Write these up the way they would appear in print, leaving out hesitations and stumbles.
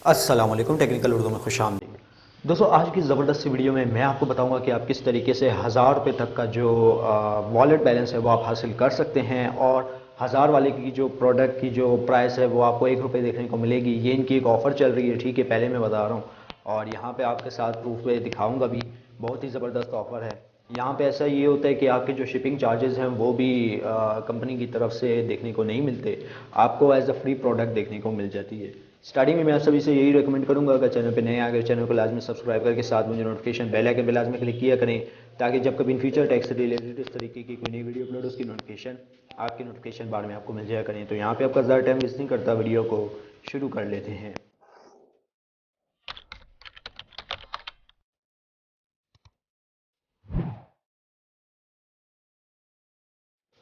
अस्सलाम वालेकुम, टेक्निकल उर्दू में खुशामदीद। दोस्तों, आज की ज़बरदस्त वीडियो में मैं आपको बताऊंगा कि आप किस तरीके से 1000 रुपये तक का जो वॉलेट बैलेंस है वो आप हासिल कर सकते हैं, और 1000 वाले की जो प्रोडक्ट की जो प्राइस है वो आपको 1 रुपये देखने को मिलेगी। ये इनकी एक ऑफ़र चल रही है, ठीक है, पहले मैं बता रहा हूँ और यहाँ पे आपके साथ प्रूफ पे दिखाऊंगा भी। बहुत ही ज़बरदस्त ऑफ़र है। यहाँ पे ऐसा ये होता है कि आपके जो शिपिंग चार्जेस हैं वो भी कंपनी की तरफ से देखने को नहीं मिलते, आपको एज अ फ्री प्रोडक्ट देखने को मिल जाती है। स्टार्टिंग में मैं आप सभी से यही रेकमेंड करूंगा, अगर चैनल पे नए आ गए चैनल को लाजमी सब्सक्राइब करके साथ मुझे नोटिफिकेशन बेल आइकन पे लाजमी क्लिक किया करें, ताकि जब कभी इन फ्यूचर टैक्स से रिलेटेड इस तरीके की कोई नई वीडियो अपलोड उसकी नोटिफिकेशन आपकी नोटिफिकेशन बार में आपको मिल जाया करें। तो यहाँ पे आपका ज़्यादा टाइम वेस्ट नहीं करता, वीडियो को शुरू कर लेते हैं।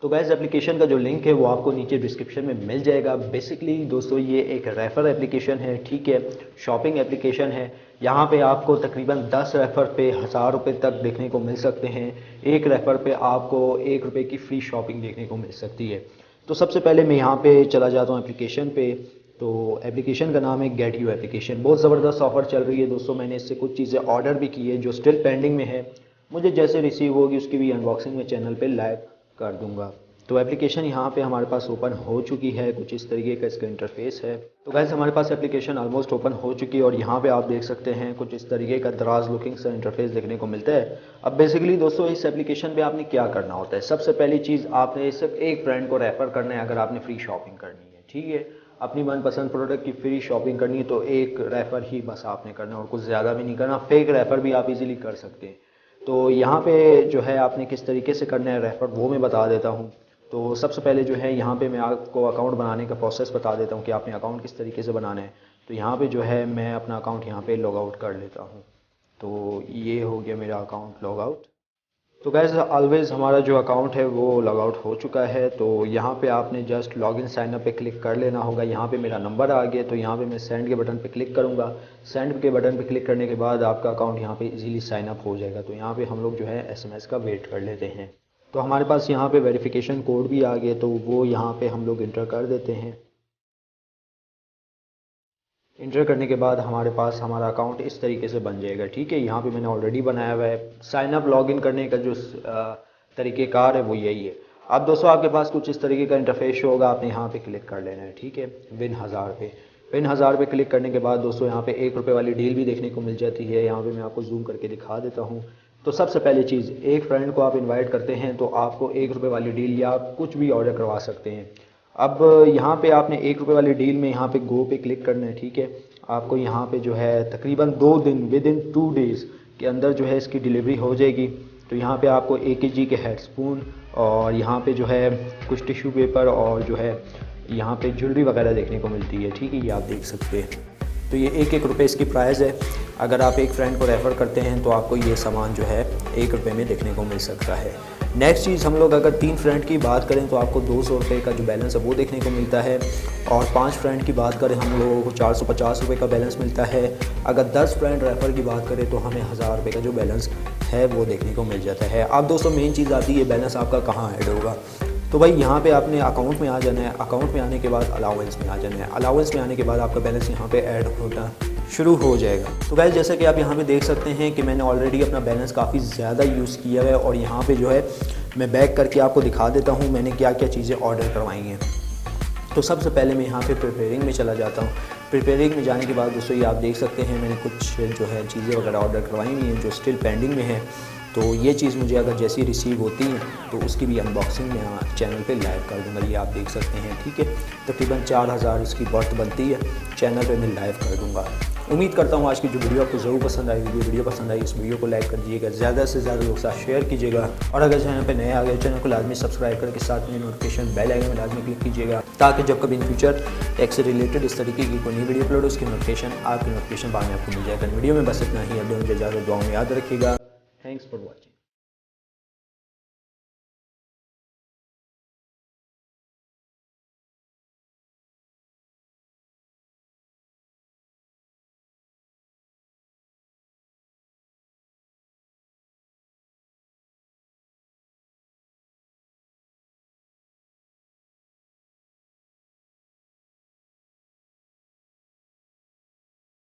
तो गैस, एप्लीकेशन का जो लिंक है वो आपको नीचे डिस्क्रिप्शन में मिल जाएगा। बेसिकली दोस्तों, ये एक रेफ़र एप्लीकेशन है, ठीक है, शॉपिंग एप्लीकेशन है। यहाँ पे आपको तकरीबन 10 रेफ़र पे 1000 रुपये तक देखने को मिल सकते हैं। एक रेफ़र पे आपको 1 रुपये की फ्री शॉपिंग देखने को मिल सकती है। तो सबसे पहले मैं यहाँ पे चला जाता हूँ एप्लीकेशन पे। तो एप्लीकेशन का नाम है गेट यू एप्लीकेशन। बहुत ज़बरदस्त ऑफ़र चल रही है दोस्तों। मैंने इससे कुछ चीज़ें ऑर्डर भी की है जो स्टिल पेंडिंग में है, मुझे जैसे रिसीव होगी उसकी भी अनबॉक्सिंग में चैनल पे लाइव कर दूंगा। तो एप्लीकेशन यहाँ पे हमारे पास ओपन हो चुकी है, कुछ इस तरीके का इसका इंटरफेस है। तो गाइस, हमारे पास एप्लीकेशन ऑलमोस्ट ओपन हो चुकी है और यहाँ पे आप देख सकते हैं कुछ इस तरीके का दराज लुकिंग सा इंटरफेस देखने को मिलता है। अब बेसिकली दोस्तों, इस एप्लीकेशन पे आपने क्या करना होता है, सबसे पहली चीज़ आपने सिर्फ एक फ्रेंड को रेफ़र करना है। अगर आपने फ्री शॉपिंग करनी है, ठीक है, अपनी मनपसंद प्रोडक्ट की फ्री शॉपिंग करनी है, तो एक रेफ़र ही बस आपने करना है और कुछ ज़्यादा भी नहीं करना। फेक रेफ़र भी आप इजीली कर सकते हैं। तो यहाँ पे जो है आपने किस तरीके से करना है रेफ़र वो मैं बता देता हूँ। तो सबसे पहले जो है यहाँ पे मैं आपको अकाउंट बनाने का प्रोसेस बता देता हूँ कि आपने अकाउंट किस तरीके से बनाना है। तो यहाँ पे जो है मैं अपना अकाउंट यहाँ पे लॉग आउट कर लेता हूँ। तो ये हो गया मेरा अकाउंट लॉग आउट। तो गैस, ऑलवेज़ हमारा जो अकाउंट है वो लॉग आउट हो चुका है। तो यहाँ पे आपने जस्ट लॉगिन साइन अप पे क्लिक कर लेना होगा। यहाँ पे मेरा नंबर आ गया, तो यहाँ पे मैं सेंड के बटन पे क्लिक करूँगा। सेंड के बटन पे क्लिक करने के बाद आपका अकाउंट यहाँ पे इजीली साइन अप हो जाएगा। तो यहाँ पे हम लोग जो है एसएमएस का वेट कर लेते हैं। तो हमारे पास यहाँ पे वेरिफिकेशन कोड भी आ गया, तो वो यहाँ पे हम लोग इंटर कर देते हैं। इंटर करने के बाद हमारे पास हमारा अकाउंट इस तरीके से बन जाएगा, ठीक है। यहाँ पे मैंने ऑलरेडी बनाया हुआ है। साइन अप लॉगिन करने का जो तरीक़ेकार है वो यही है। अब दोस्तों, आपके पास कुछ इस तरीके का इंटरफेस शो होगा, आपने यहाँ पे क्लिक कर लेना है, ठीक है, विन 1000 पे। विन 1000 पे क्लिक करने के बाद दोस्तों यहाँ पे 1 रुपये वाली डील भी देखने को मिल जाती है। यहाँ पे मैं आपको जूम करके दिखा देता हूँ। तो सबसे पहली चीज़, एक फ्रेंड को आप इनवाइट करते हैं तो आपको 1 रुपये वाली डील या आप कुछ भी ऑर्डर करवा सकते हैं। अब यहाँ पे आपने 1 रुपये वाली डील में यहाँ पे गो पे क्लिक करना है, ठीक है। आपको यहाँ पे जो है तकरीबन 2 दिन विद इन 2 डेज़ के अंदर जो है इसकी डिलीवरी हो जाएगी। तो यहाँ पे आपको 1 kg के हेड स्पून और यहाँ पे जो है कुछ टिश्यू पेपर और जो है यहाँ पे ज्वेलरी वगैरह देखने को मिलती है, ठीक है, ये आप देख सकते हैं। तो ये 1 रुपये इसकी प्राइस है। अगर आप एक फ्रेंड को रेफ़र करते हैं तो आपको ये सामान जो है 1 रुपये में देखने को मिल सकता है। नेक्स्ट चीज़, हम लोग अगर 3 फ्रेंड की बात करें तो आपको 200 रुपये का जो बैलेंस है वो देखने को मिलता है, और 5 फ्रेंड की बात करें हम लोगों को 450 रुपये का बैलेंस मिलता है। अगर 10 फ्रेंड रेफ़र की बात करें तो हमें 1000 रुपये का जो बैलेंस है वो देखने को मिल जाता है। अब दोस्तों, मेन चीज़ आती है बैलेंस आपका कहाँ ऐड होगा। तो भाई यहाँ पे आपने अकाउंट में आ जाना है। अकाउंट में आने के बाद अलाउंस में आ जाना है। अलाउंस में आने के बाद आपका बैलेंस यहाँ पे ऐड होना शुरू हो जाएगा। तो गाइस, जैसे कि आप यहाँ पे देख सकते हैं कि मैंने ऑलरेडी अपना बैलेंस काफ़ी ज़्यादा यूज़ किया है, और यहाँ पे जो है मैं बैक करके आपको दिखा देता हूँ मैंने क्या क्या चीज़ें ऑर्डर करवाई हैं। तो सबसे पहले मैं यहाँ पे प्रिपेयरिंग में चला जाता हूँ। प्रिपेयरिंग में जाने के बाद दोस्तों ये आप देख सकते हैं मैंने कुछ जो है चीज़ें वगैरह ऑर्डर करवाई हुई हैं जो स्टिल पेंडिंग में है। तो ये चीज़ मुझे अगर जैसी रिसीव होती है तो उसकी भी अनबॉक्सिंग मैं चैनल पे लाइव कर दूँगा, ये आप देख सकते हैं, ठीक है। तकरीबन 4000 इसकी वर्थ बनती है, चैनल पे मैं लाइव कर दूँगा। उम्मीद करता हूँ आज की जो वीडियो आपको ज़रूर पसंद आई। वीडियो पसंद आई इस वीडियो को लाइक कर दीजिएगा, ज़्यादा से ज़्यादा लोग साथ शेयर कीजिएगा, और अगर चैनल पे नए आ गए चैनल को लाजमी सब्सक्राइब करके साथ में नोटिफिकेशन बेल आइकन में लाजमी क्लिक कीजिएगा, ताकि जब कभी इन फ्यूचर टैक्स से रिलेटेड इस तरीके की कोई नई वीडियो अपलोड उसकी नोटिफिकेशन आपकी नोटिफिकेशन बाद में आपको मिल जाएगा। वीडियो में बस इतना ही। अब मुझे ज़्यादा दुआओं में याद रखिएगा। Thanks for watching.